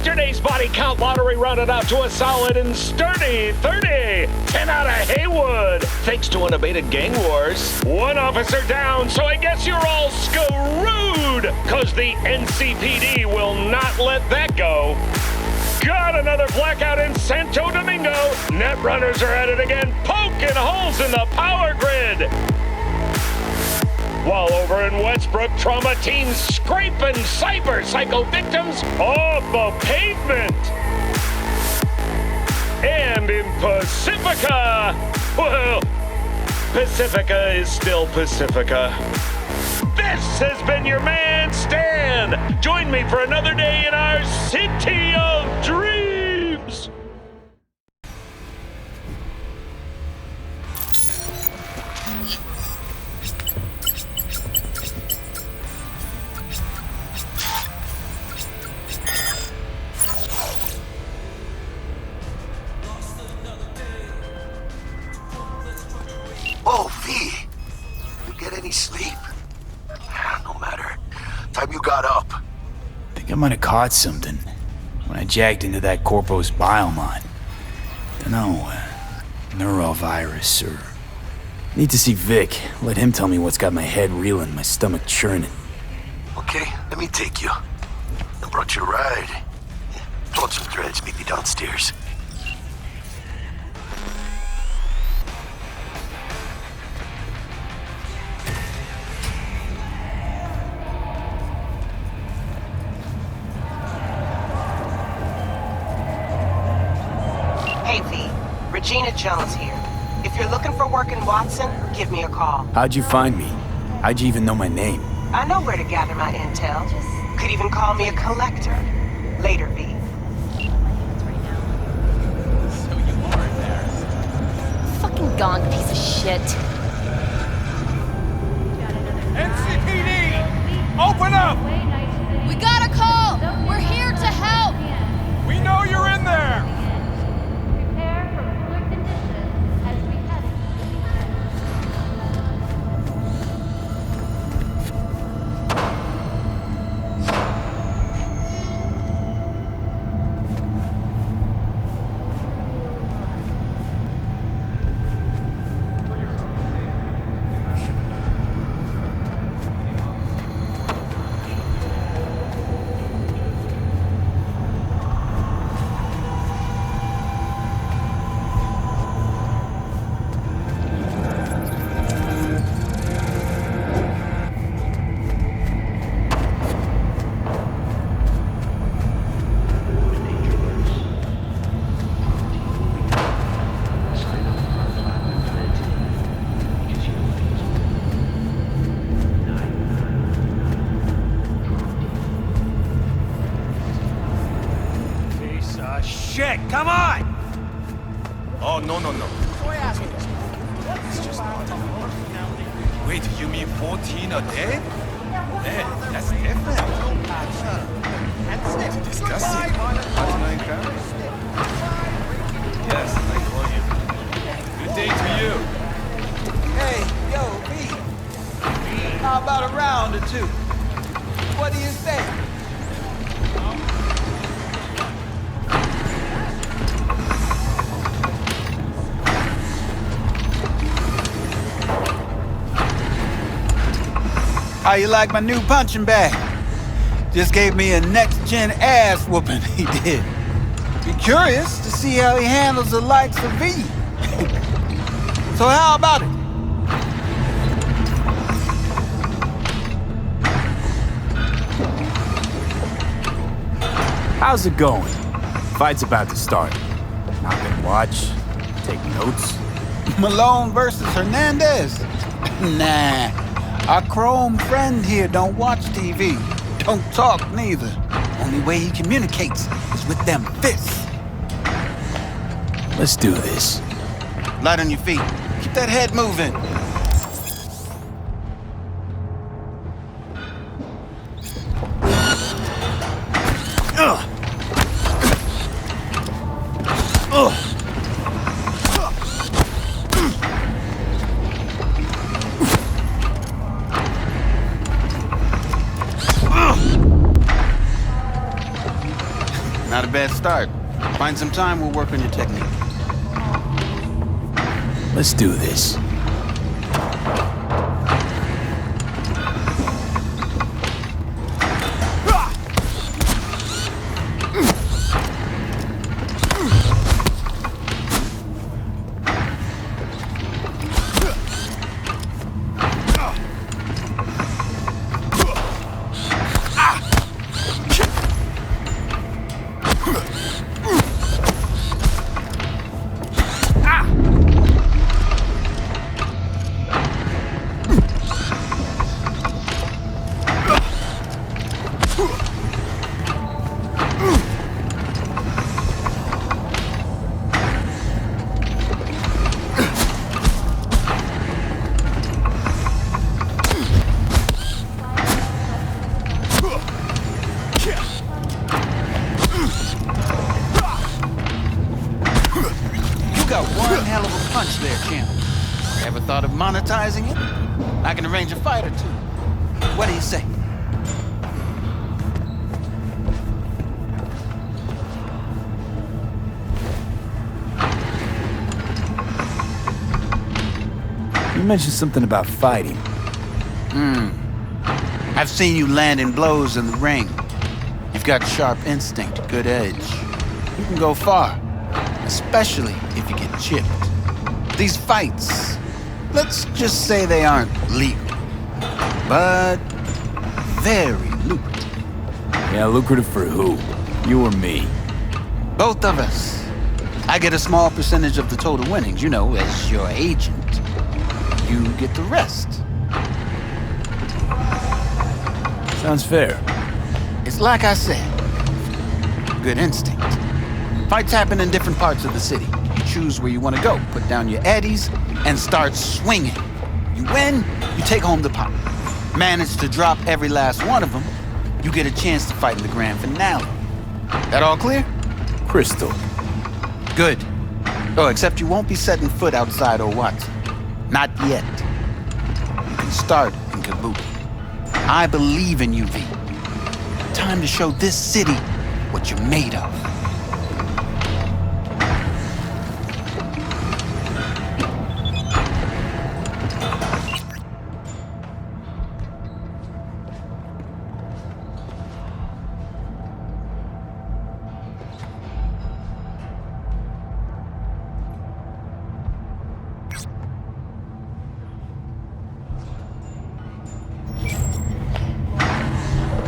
Yesterday's body count lottery rounded out to a solid and sturdy 30. 10 out of Haywood, thanks to unabated gang wars. One officer down, so I guess you're all screwed, cause the NCPD will not let that go. Got another blackout in Santo Domingo. Netrunners are at it again, poking holes in the power grid. While over in Westbrook, trauma teams scraping cyber psycho victims off the pavement. And in Pacifica, well, Pacifica is still Pacifica. This has been your man, Stan. Join me for another day in our city of dreams. Oh, V, you get any sleep? No matter. Time you got up. I think I might have caught something when I jacked into that Corpo's biomon. Dunno, neurovirus or... Need to see Vic. Let him tell me what's got my head reeling, my stomach churning. Okay, let me take you. I brought you a ride. Pull up some threads, meet me downstairs. Hey V, Regina Jones here. If you're looking for work in Watson, give me a call. How'd you find me? How'd you even know my name? I know where to gather my intel. Could even call me a collector. Later, V. So you are embarrassed. Fucking gone, piece of shit. NCPD! Open up! We got a call! We're here to help! We know you're in there! Prepare for cooler conditions as we head Shit, come on! Oh, no. It's just not. Wait, you mean 14 a day? Man, that's different. It's disgusting. Yes, I call you. Good day to you. Hey, yo, V. How about a round or two? What do you say? How you like my new punching bag? Just gave me a next-gen ass whooping, he did. Be curious to see how he handles the likes of V. So how about it? How's it going? Fight's about to start. Not gonna watch, take notes. Malone versus Hernandez? Nah. Our Chrome friend here don't watch TV. Don't talk neither. Only way he communicates is with them fists. Let's do this. Light on your feet. Keep that head moving. Not a bad start. Find some time, we'll work on your technique. Let's do this. Ever thought of monetizing it? I can arrange a fight or two. What do you say? You mentioned something about fighting. I've seen you landing blows in the ring. You've got sharp instinct, good edge. You can go far, especially if you get chipped. These fights, let's just say they aren't legal, but very lucrative. Yeah, lucrative for who? You or me? Both of us. I get a small percentage of the total winnings, you know, as your agent. You get the rest. Sounds fair. It's like I said, good instinct. Fights happen in different parts of the city. You choose where you want to go, put down your eddies, and start swinging. You win, you take home the pot. Manage to drop every last one of them, you get a chance to fight in the grand finale. That all clear? Crystal. Good. Oh, except you won't be setting foot outside Owatsu. Not yet. You can start in Kabuki. I believe in you, V. Time to show this city what you're made of.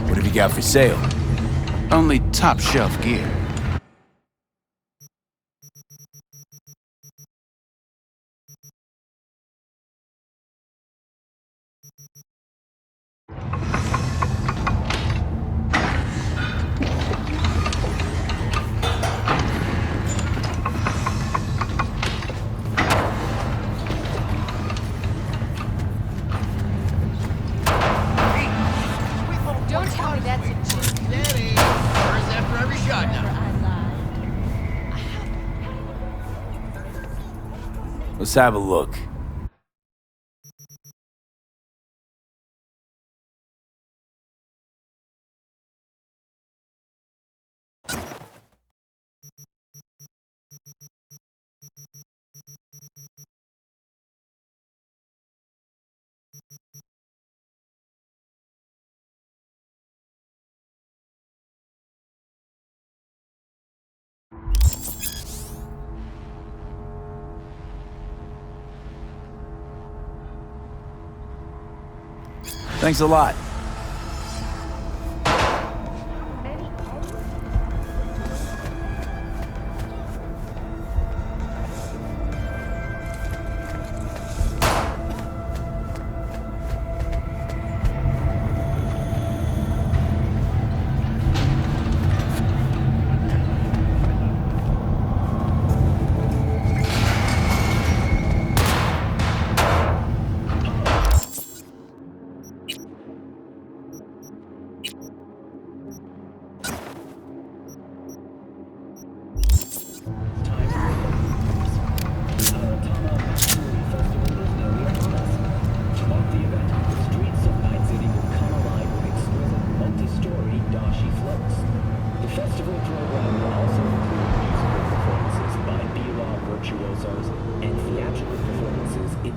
What have you got for sale? Only top shelf gear. Don't tell me that's a joke. Steady. First after every shot now. Let's have a look. Thanks a lot.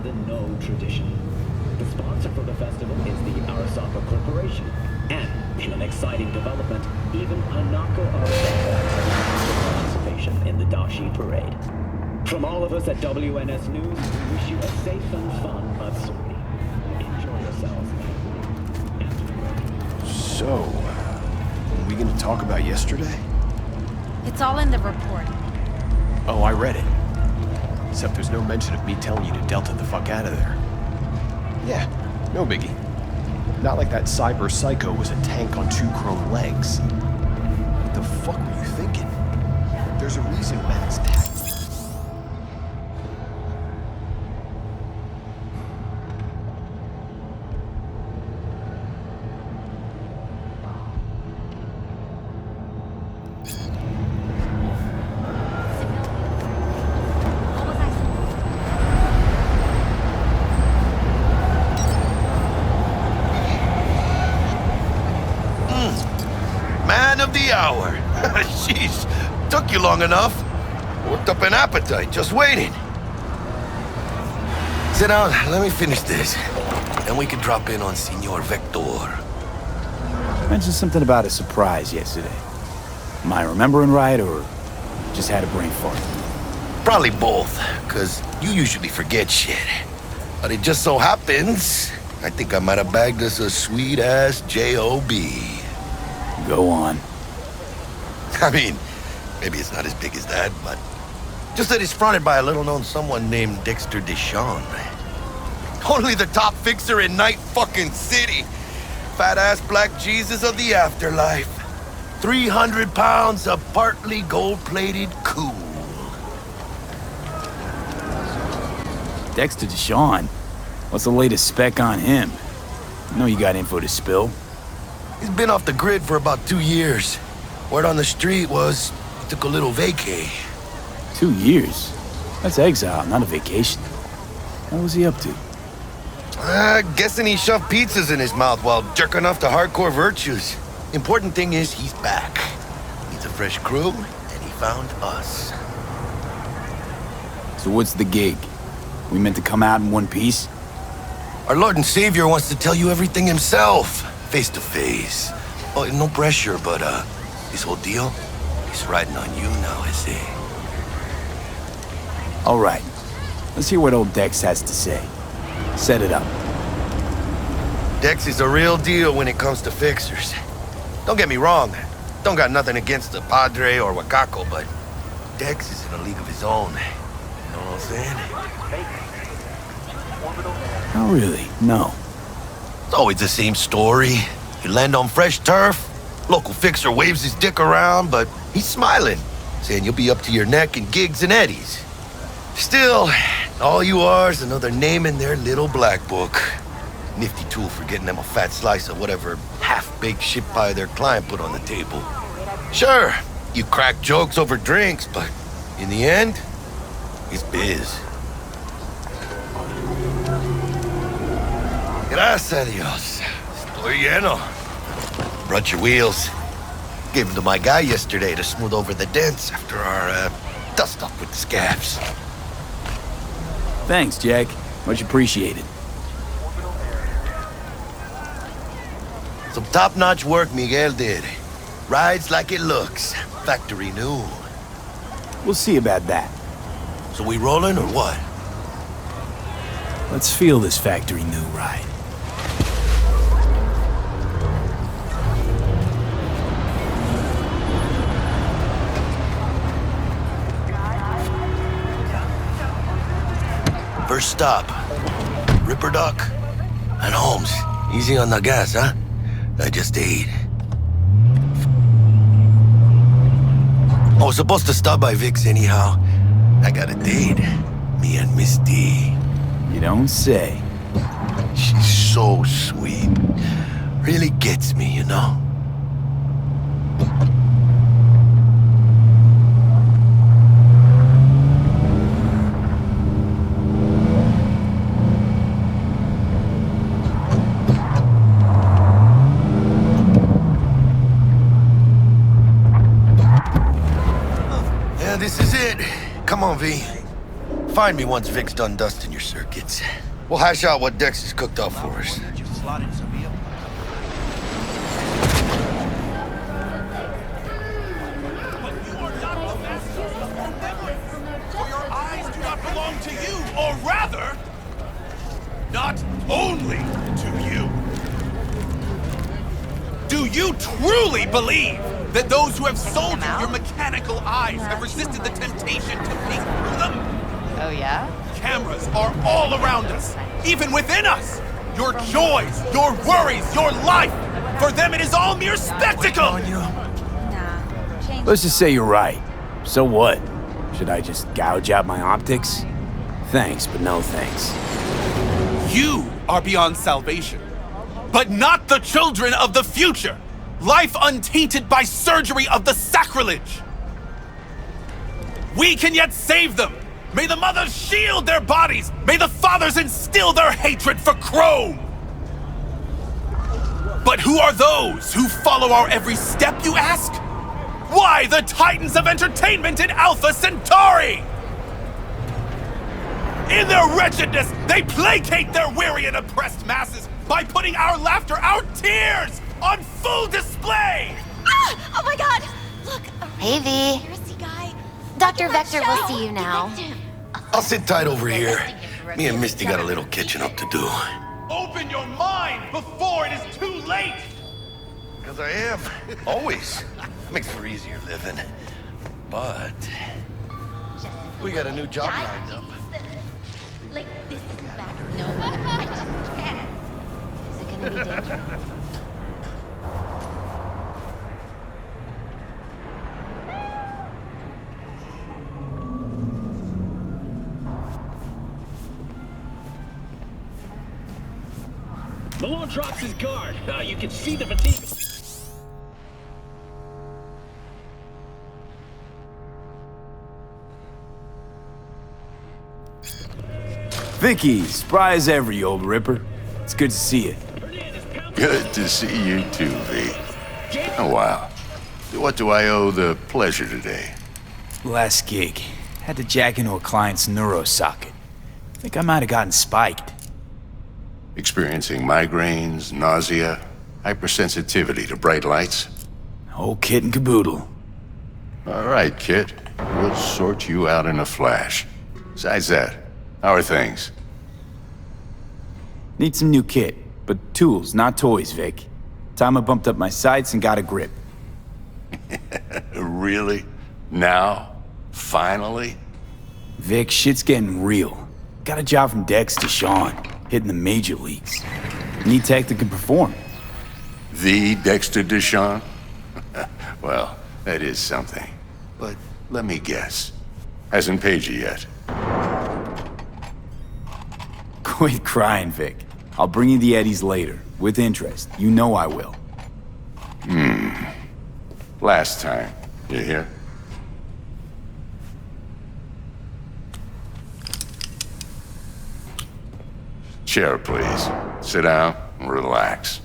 than no tradition. The sponsor for the festival is the Arasaka Corporation. And, in an exciting development, even Hanako Arasaka has participation in the Dashi Parade. From all of us at WNS News, we wish you a safe and fun Matsuri. Enjoy yourselves. So, are we gonna talk about yesterday? It's all in the report. Oh, I read it. Except there's no mention of me telling you to Delta the fuck out of there. Yeah, no biggie. Not like that cyber psycho was a tank on 2 chrome legs. What the fuck were you thinking? There's a reason Max tagged me. Man of the hour. Jeez, took you long enough. Worked up an appetite, just waiting. Sit down, let me finish this. Then we can drop in on Senor Vector. Mentioned something about a surprise yesterday. Am I remembering right, or just had a brain fart? Probably both, because you usually forget shit. But it just so happens, I think I might have bagged us a sweet-ass J.O.B. Go on. I mean, maybe it's not as big as that, but just that it's fronted by a little-known someone named Dexter Deshawn. Only the top fixer in Night fucking City. Fat-ass black Jesus of the afterlife. 300 pounds of partly gold-plated cool. Dexter Deshawn? What's the latest spec on him? I know you got info to spill. He's been off the grid for about 2 years. Word on the street was he took a little vacay. 2 years? That's exile, not a vacation. What was he up to? Guessing he shoved pizzas in his mouth while jerking off to hardcore virtues. Important thing is he's back. Needs a fresh crew, and he found us. So what's the gig? We meant to come out in one piece? Our Lord and Savior wants to tell you everything himself, face to face. Oh, no pressure, but this whole deal is riding on you now, I say. All right. Let's hear what old Dex has to say. Set it up. Dex is a real deal when it comes to fixers. Don't get me wrong. Don't got nothing against the Padre or Wakako, but Dex is in a league of his own. You know what I'm saying? Oh, really? No. It's always the same story. You land on fresh turf, local fixer waves his dick around, but he's smiling, saying you'll be up to your neck in gigs and eddies. Still, all you are is another name in their little black book. Nifty tool for getting them a fat slice of whatever half-baked shit pie their client put on the table. Sure, you crack jokes over drinks, but in the end, it's biz. Gracias a Dios. Estoy lleno. Brought your wheels. Gave them to my guy yesterday to smooth over the dents after our dust-up with the scabs. Thanks, Jack. Much appreciated. Some top-notch work Miguel did. Rides like it looks. Factory new. We'll see about that. So we rolling or what? Let's feel this factory new ride. First stop, Ripperdock and Holmes. Easy on the gas, huh? I just ate. I was supposed to stop by Vic's anyhow. I got a date. Me and Miss D. You don't say. She's so sweet. Really gets me, you know? This is it. Come on, V. Find me once Vic's done dusting your circuits. We'll hash out what Dexter's cooked up for us. Belong to you, or rather, not only to you. Do you truly believe that those who have sold you your mechanical eyes have resisted the temptation to peek through them? Oh, yeah? Cameras are all around us, even within us. Your joys, your worries, your life. For them, it is all mere spectacle. Let's just say you're right. So what? Should I just gouge out my optics? Thanks, but no thanks. You are beyond salvation, but not the children of the future. Life untainted by surgery of the sacrilege. We can yet save them. May the mothers shield their bodies. May the fathers instill their hatred for Chrome. But who are those who follow our every step, you ask? Why the titans of entertainment in Alpha Centauri? In their wretchedness, they placate their weary and oppressed masses by putting our laughter, our tears, on full display! Ah! Oh my god! Look, Hey, V. here's the guy. Dr. Vector will see you now. I'll sit tight over here. Me and Misty got a little catching up to do. Open your mind before it is too late! Because I am. Always. Makes for easier living. But we got a new job lined up. Like, this is back. No, I just can't. Is it gonna be dangerous? Malone drops his guard. You can see the fatigue. Vicky, spry as ever, you old ripper. It's good to see you. Good to see you too, V. Oh, wow. What do I owe the pleasure today? Last gig. Had to jack into a client's neuro socket. Think I might have gotten spiked. Experiencing migraines, nausea, hypersensitivity to bright lights? Whole kit and caboodle. All right, kid. We'll sort you out in a flash. Besides that, how are things? Need some new kit, but tools, not toys, Vic. Time I bumped up my sights and got a grip. Really? Now? Finally? Vic, shit's getting real. Got a job from Dexter, Deshawn, hitting the major leagues. Need tech that can perform. The Dexter Deshawn? Well, that is something. But let me guess. Hasn't paid you yet. Quit crying, Vic. I'll bring you the eddies later, with interest. You know I will. Last time. You hear? Chair, please. Sit down and relax.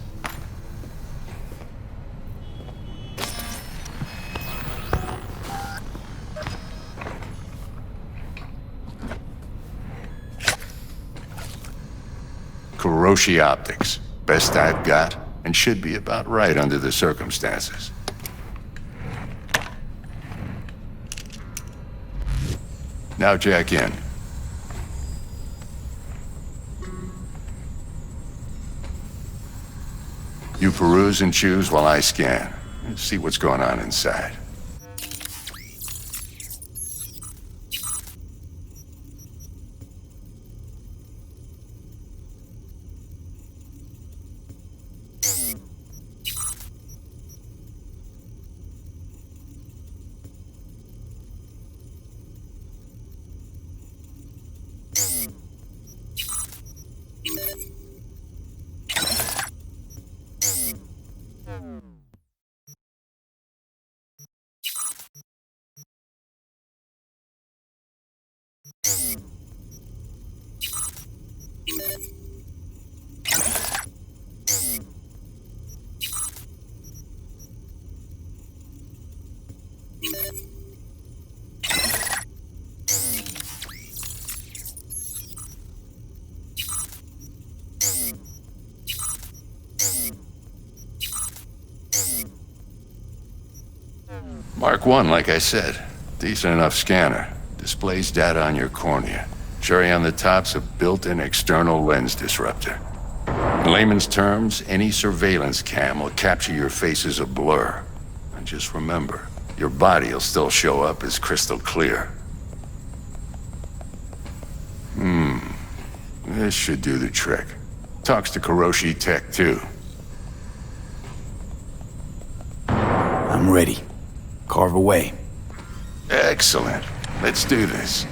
Kuroshi Optics. Best I've got, and should be about right under the circumstances. Now jack in. You peruse and choose while I scan. See what's going on inside. Mark 1, like I said. Decent enough scanner. Displays data on your cornea. Cherry on the top's a built-in external lens disruptor. In layman's terms, any surveillance cam will capture your face as a blur. And just remember, your body will still show up as crystal clear. This should do the trick. Talks to Kuroshi Tech, too. I'm ready. Carve away. Excellent. Let's do this.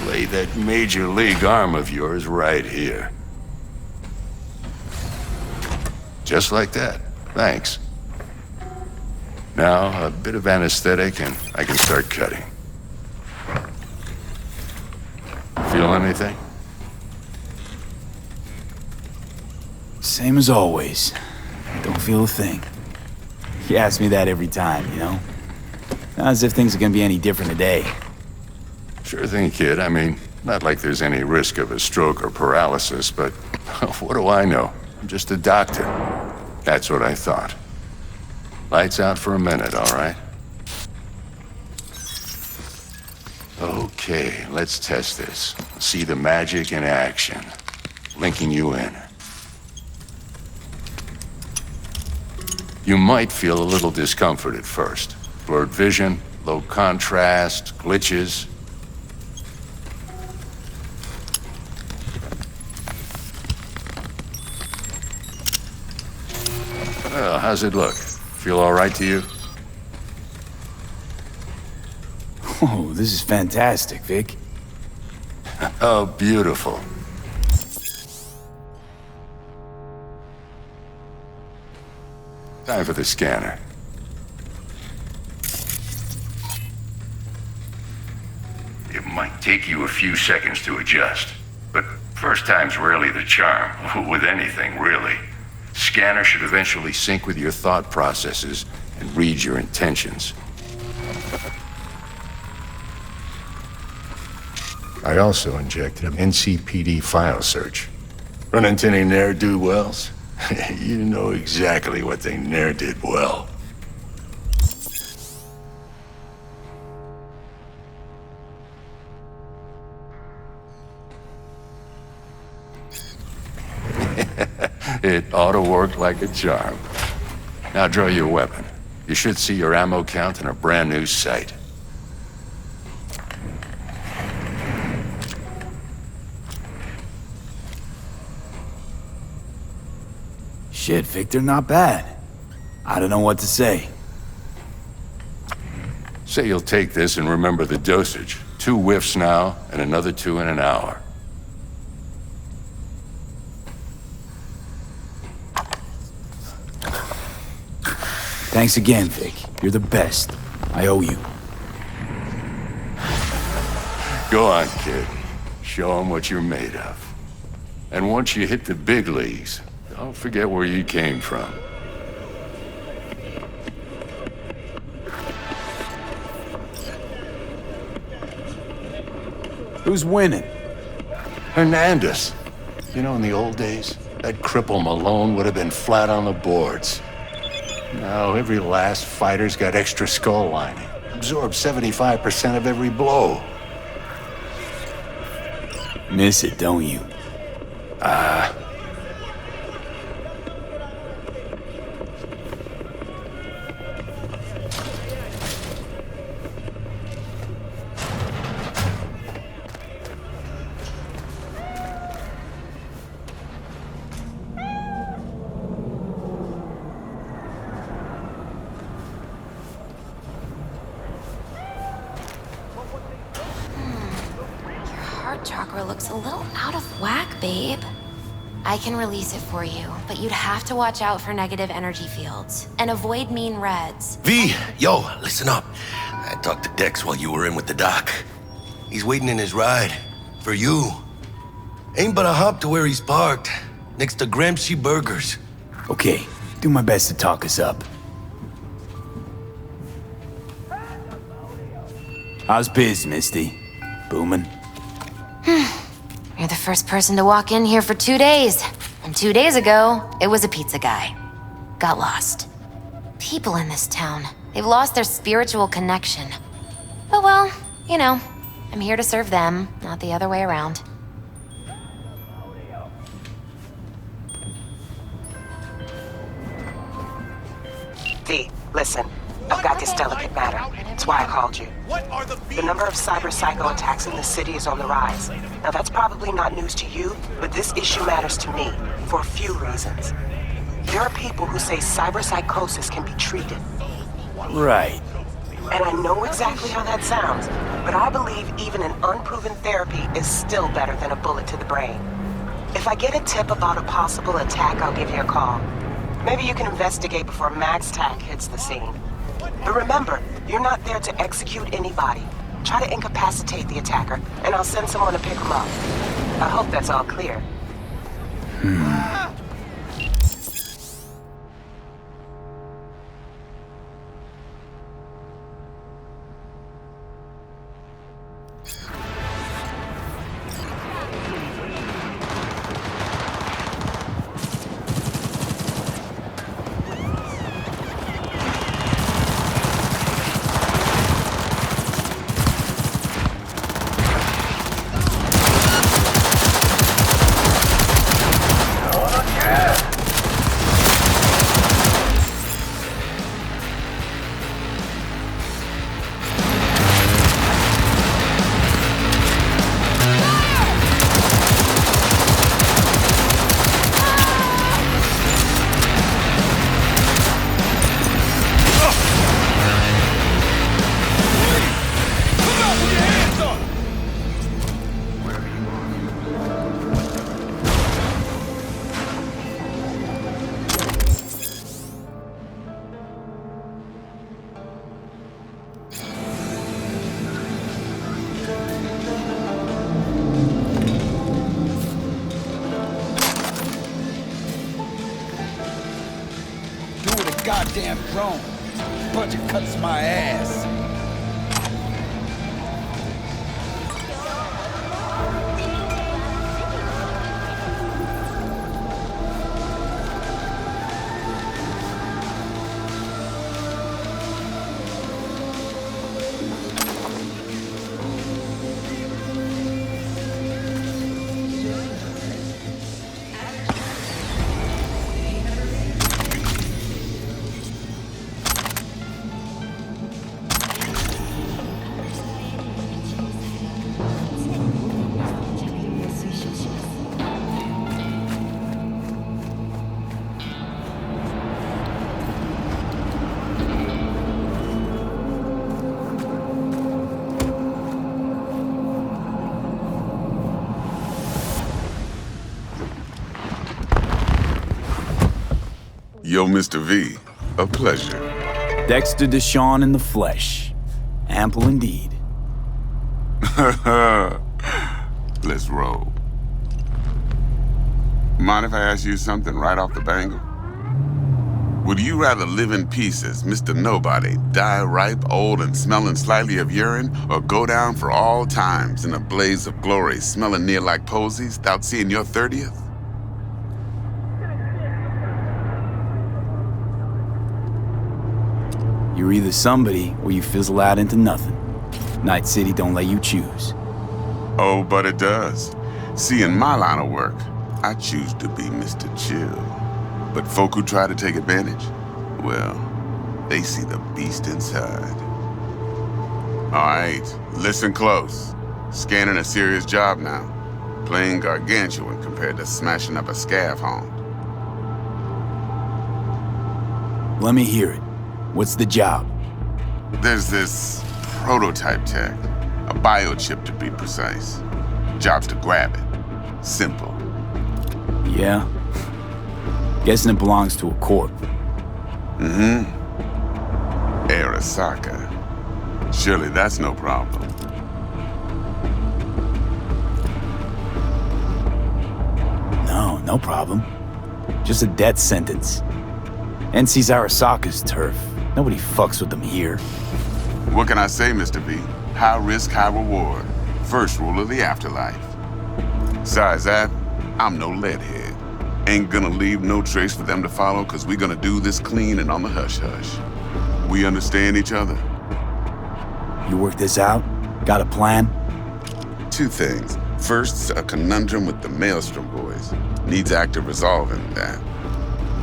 Lay that major league arm of yours right here. Just like that. Thanks. Now, a bit of anesthetic and I can start cutting. Feel anything? Same as always. Don't feel a thing. You ask me that every time, you know? Not as if things are gonna be any different today. Sure thing, kid. I mean, not like there's any risk of a stroke or paralysis, but what do I know? I'm just a doctor. That's what I thought. Lights out for a minute, all right? Okay, let's test this. See the magic in action. Linking you in. You might feel a little discomfort at first. Blurred vision, low contrast, glitches. Well, how's it look? Feel all right to you? Oh, this is fantastic, Vic. Oh, beautiful. Time for the scanner. It might take you a few seconds to adjust, but first time's rarely the charm, with anything, really. Scanner should eventually sync with your thought processes and read your intentions. I also injected an NCPD file search. Run into any ne'er-do-wells? You know exactly what they ne'er did well. It ought to work like a charm. Now draw your weapon. You should see your ammo count in a brand new sight. Shit, Victor, not bad. I don't know what to say. Say you'll take this and remember the dosage. 2 whiffs now, and another 2 in an hour. Thanks again, Vic. You're the best. I owe you. Go on, kid. Show them what you're made of. And once you hit the big leagues, don't forget where you came from. Who's winning? Hernandez. You know, in the old days, that cripple Malone would have been flat on the boards. Now, every last fighter's got extra skull lining. Absorbs 75% of every blow. Miss it, don't you? Chakra looks a little out of whack, babe. I can release it for you, but you'd have to watch out for negative energy fields and avoid mean reds. V, yo, listen up. I talked to Dex while you were in with the doc. He's waiting in his ride. For you. Ain't but a hop to where he's parked. Next to Gramsci Burgers. Okay, do my best to talk us up. How's biz, Misty? Booming? You're the first person to walk in here for 2 days. And 2 days ago, it was a pizza guy. got lost. People in this town, they've lost their spiritual connection. But well, you know, I'm here to serve them, not the other way around. V, listen. I've got this delicate matter. That's why I called you. The number of cyber psycho attacks in the city is on the rise. Now that's probably not news to you, but this issue matters to me for a few reasons. There are people who say cyber psychosis can be treated. Right. And I know exactly how that sounds, but I believe even an unproven therapy is still better than a bullet to the brain. If I get a tip about a possible attack, I'll give you a call. Maybe you can investigate before MaxTac hits the scene. But remember, you're not there to execute anybody. Try to incapacitate the attacker, and I'll send someone to pick him up. I hope that's all clear. Goddamn drone. Budget cuts my ass. Yo, Mr. V, a pleasure. Dexter Deshawn in the flesh. Ample indeed. Let's roll. Mind if I ask you something right off the bangle? Would you rather live in peace as Mr. Nobody, die ripe, old, and smelling slightly of urine, or go down for all times in a blaze of glory, smelling near like posies, without seeing your 30th? You're either somebody or you fizzle out into nothing. Night City don't let you choose. Oh, but it does. See, in my line of work, I choose to be Mr. Chill. But folk who try to take advantage, well, they see the beast inside. All right, listen close. Scanning a serious job now. Playing gargantuan compared to smashing up a scav haunt. Let me hear it. What's the job? There's this prototype tech, a biochip to be precise. Job's to grab it. Simple. Yeah? Guessing it belongs to a corp. Mm-hmm. Arasaka. Surely that's no problem. No problem. Just a death sentence. NC's Arasaka's turf. Nobody fucks with them here. What can I say, Mr. B? High risk, high reward. First rule of the afterlife. Besides that, I'm no leadhead. Ain't gonna leave no trace for them to follow, cause we gonna do this clean and on the hush-hush. We understand each other? You work this out? Got a plan? Two things. First, a conundrum with the Maelstrom boys. Needs active resolving that.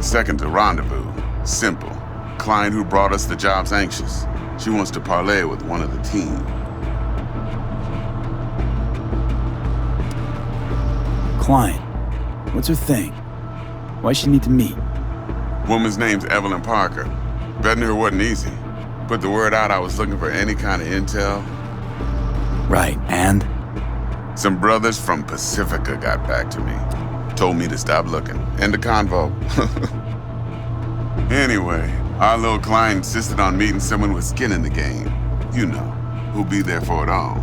Second, a rendezvous. Simple. Client who brought us the job's anxious. She wants to parlay with one of the team. Client. What's her thing? Why she need to meet? Woman's name's Evelyn Parker. Betting her wasn't easy. Put the word out I was looking for any kind of intel. Right, and? Some brothers from Pacifica got back to me. Told me to stop looking. End of convo. Anyway, our little client insisted on meeting someone with skin in the game. You know, who'll be there for it all.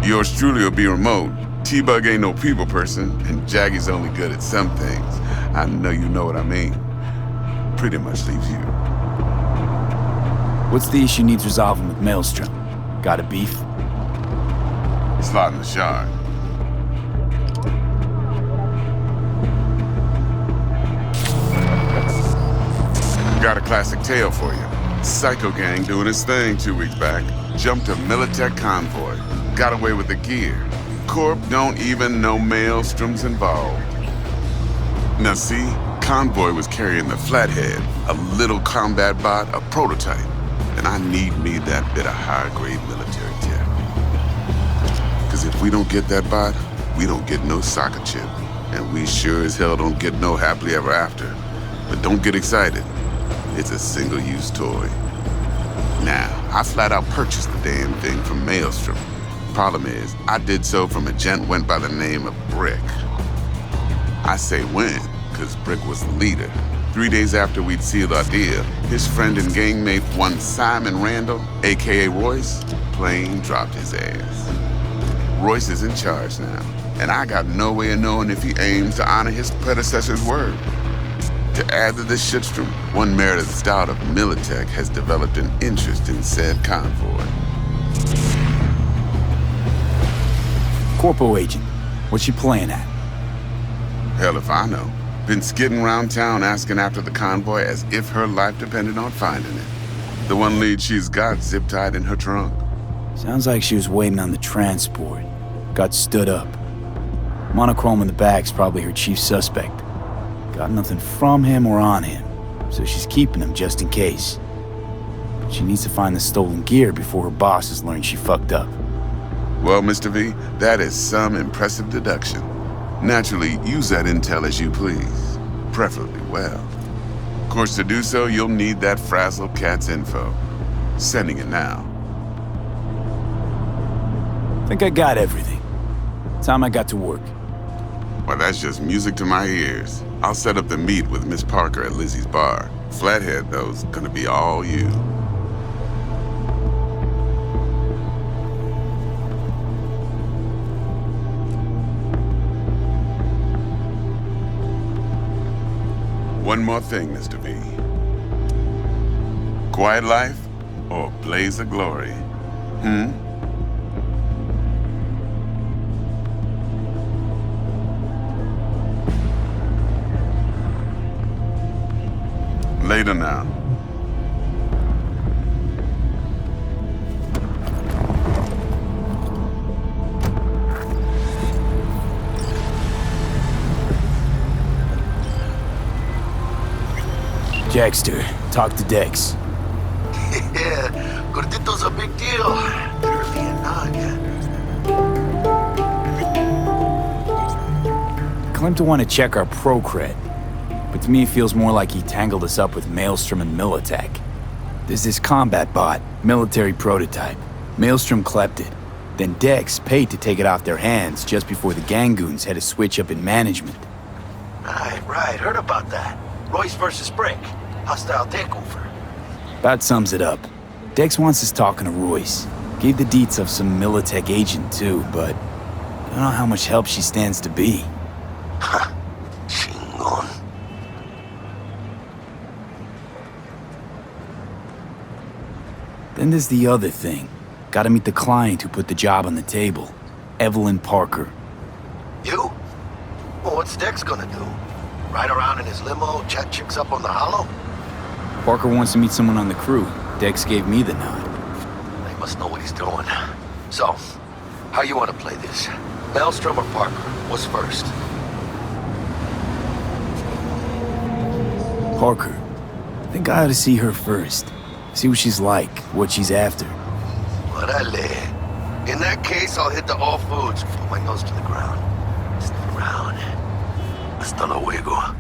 Yours truly will be remote. T-Bug ain't no people person, and Jaggy's only good at some things. I know you know what I mean. Pretty much leaves you. What's the issue needs resolving with Maelstrom? Got a beef? Slot in the shard. Got a classic tale for you. Psycho gang doing his thing 2 weeks back. Jumped a Militech convoy. Got away with the gear. Corp don't even know Maelstrom's involved. Now see, convoy was carrying the Flathead, a little combat bot, a prototype. And I need me that bit of high-grade military tech. Cause if we don't get that bot, we don't get no soccer chip. And we sure as hell don't get no happily ever after. But don't get excited. It's a single-use toy. Now, I flat out purchased the damn thing from Maelstrom. Problem is, I did so from a gent went by the name of Brick. I say when, cause Brick was the leader. 3 days after we'd sealed our deal, his friend and gangmate, one Simon Randall, aka Royce, plain dropped his ass. Royce is in charge now, and I got no way of knowing if he aims to honor his predecessor's word. To add to this shitstorm, one Meredith Stout of Militech has developed an interest in said convoy. Corpo agent. What's she playing at? Hell if I know. Been skidding around town asking after the convoy as if her life depended on finding it. The one lead she's got zip-tied in her trunk. Sounds like she was waiting on the transport. Got stood up. Monochrome in the back's probably her chief suspect. Got nothing from him or on him, so she's keeping him just in case. But she needs to find the stolen gear before her bosses learn she fucked up. Well, Mr. V, that is some impressive deduction. Naturally, use that intel as you please. Preferably well. Of course, to do so, you'll need that frazzled cat's info. Sending it now. Think I got everything. Time I got to work. Well, that's just music to my ears. I'll set up the meet with Miss Parker at Lizzie's bar. Flathead, though's gonna be all you. One more thing, Mr. V. Quiet life or blaze of glory? Later now. Dexter, talk to Dex. Yeah, Gordito's a big deal. Early at night. Claimed to want to check our pro cred, but to me it feels more like he tangled us up with Maelstrom and Militech. There's this combat bot, military prototype. Maelstrom clept it. Then Dex paid to take it off their hands just before the Gangoons had a switch up in management. Right, heard about that. Royce versus Brick. Hostile takeover. About sums it up. Dex wants us talking to Royce. Gave the deets of some Militech agent too, but I don't know how much help she stands to be. Ha. Chingon. Then there's the other thing. Gotta meet the client who put the job on the table. Evelyn Parker. You? Well, what's Dex gonna do? Ride around in his limo, chat chicks up on the hollow? Parker wants to meet someone on the crew. Dex gave me the nod. He must know what he's doing. So, how you want to play this? Maelstrom or Parker? What's first? Parker. I think I ought to see her first. See what she's like, what she's after. Orale. In that case, I'll hit the all foods. Put my nose to the ground. Sniff around. Hasta luego.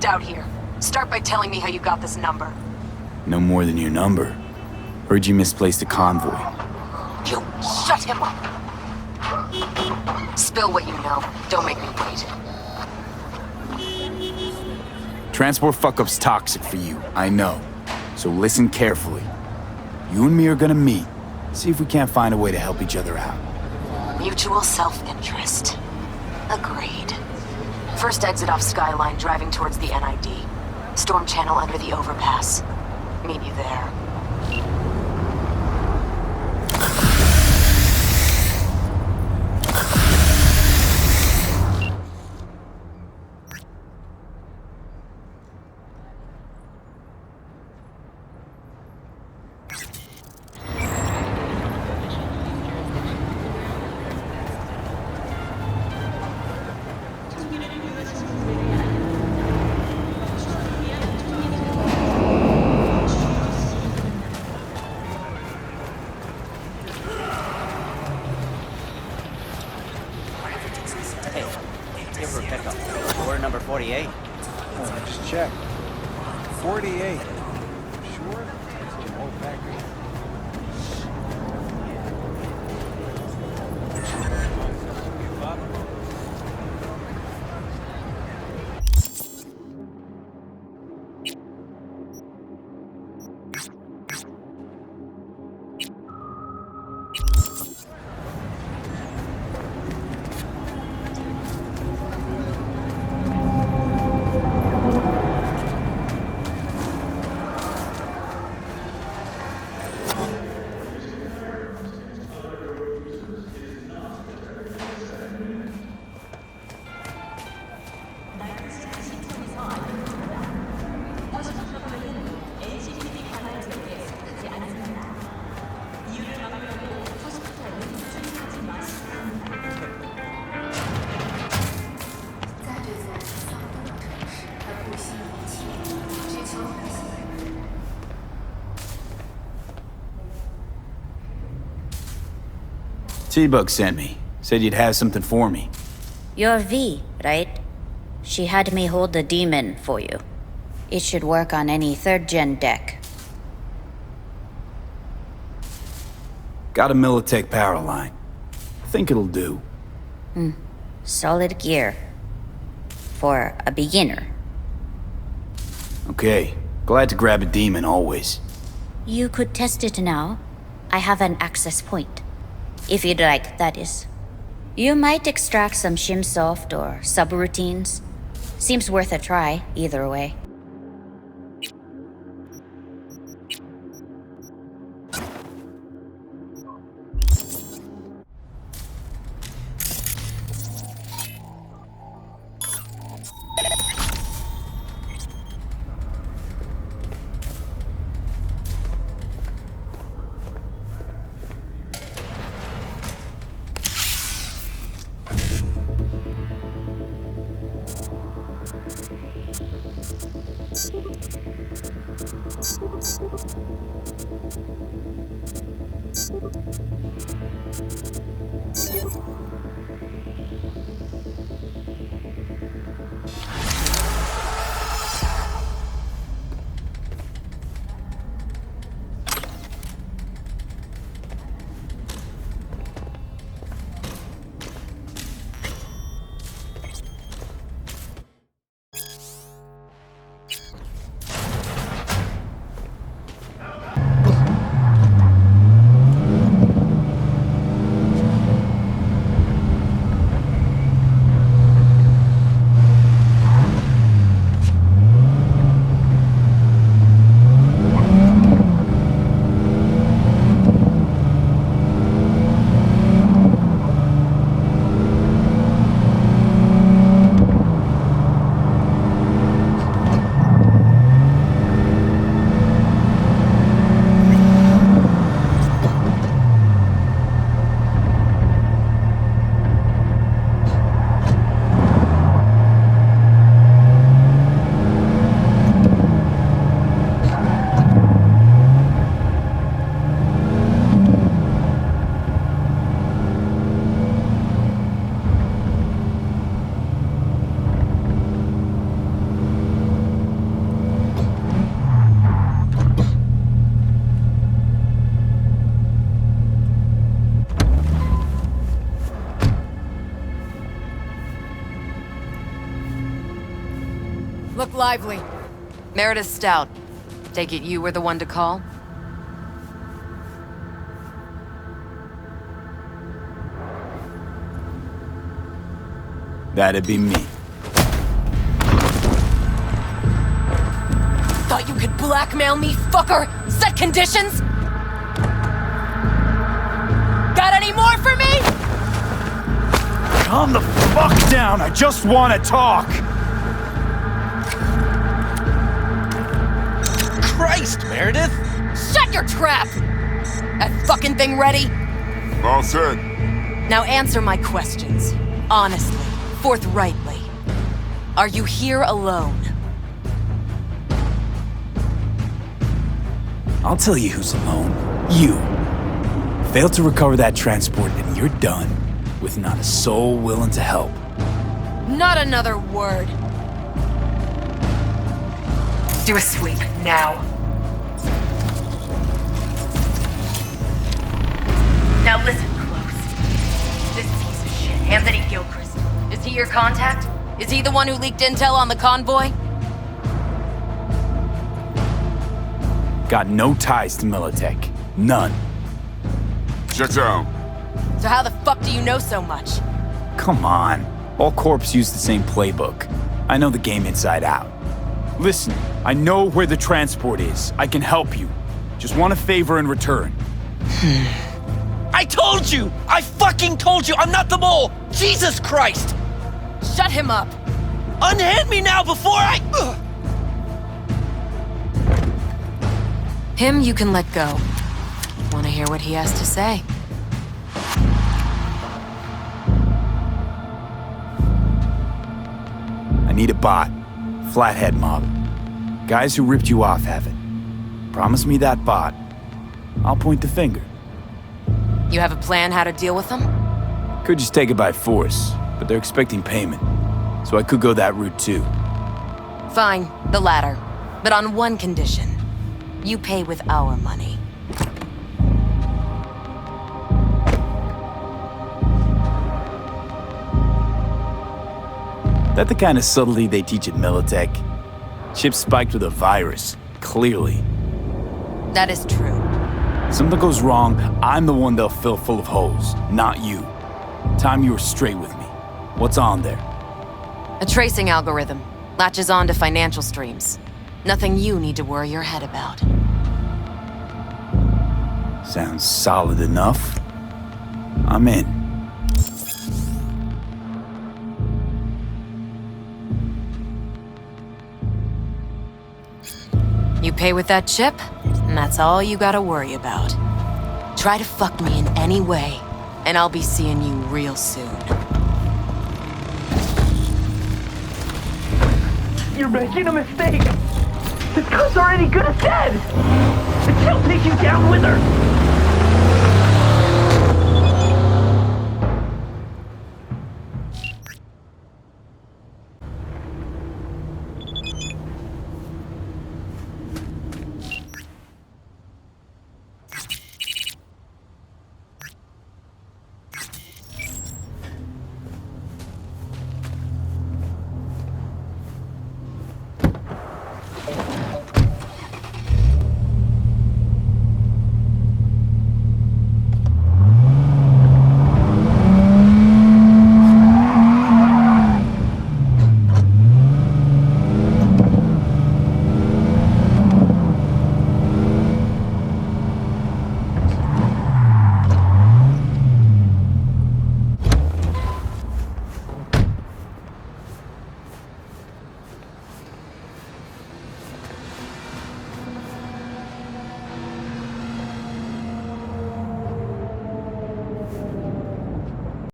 Out here. Start by telling me how you got this number. No more than your number. Heard you misplaced a convoy. You shut him up! Spill what you know. Don't make me wait. Transport fuck-up's toxic for you, I know. So listen carefully. You and me are gonna meet. See if we can't find a way to help each other out. Mutual self-interest. Agreed. First exit off Skyline, driving towards the NID. Storm channel under the overpass. Meet you there. Give her a pickup. Order number 48. Oh, just check. 48. Sure? It's an old factory. T-Bug sent me. Said you'd have something for me. You're V, right? She had me hold the demon for you. It should work on any 3rd-gen deck. Got a Militech power line. Think it'll do. Solid gear. For a beginner. Okay. Glad to grab a demon always. You could test it now. I have an access point. If you'd like, that is. You might extract some shimsoft or subroutines. Seems worth a try, either way. Look lively. Meredith Stout. Take it you were the one to call? That'd be me. Thought you could blackmail me, fucker? Set conditions? Got any more for me? Calm the fuck down, I just want to talk! Christ, Meredith! Shut your trap! That fucking thing ready? All set. Now answer my questions. Honestly, forthrightly. Are you here alone? I'll tell you who's alone. You. Failed to recover that transport and you're done, with not a soul willing to help. Not another word. Do a sweep, now. Now listen close. This piece of shit, Anthony Gilchrist. Is he your contact? Is he the one who leaked intel on the convoy? Got no ties to Militech. None. Shut down. So how the fuck do you know so much? Come on. All corps use the same playbook. I know the game inside out. Listen, I know where the transport is. I can help you. Just want a favor in return. I told you! I fucking told you! I'm not the mole! Jesus Christ! Shut him up! Unhand me now before I... Him you can let go. Want to hear what he has to say? I need a bot. Flathead model. Guys who ripped you off have it. Promise me that bot. I'll point the finger. You have a plan how to deal with them? Could just take it by force, but they're expecting payment. So I could go that route too. Fine, the latter. But on one condition. You pay with our money. That the kind of subtlety they teach at Militech? Ship spiked with a virus, clearly. That is true. Something goes wrong, I'm the one they'll fill full of holes, not you. Time you were straight with me. What's on there? A tracing algorithm. Latches on to financial streams. Nothing you need to worry your head about. Sounds solid enough. I'm in. You pay with that chip, and that's all you gotta worry about. Try to fuck me in any way, and I'll be seeing you real soon. You're making a mistake. This gun's already good as dead. And she'll take you down with her.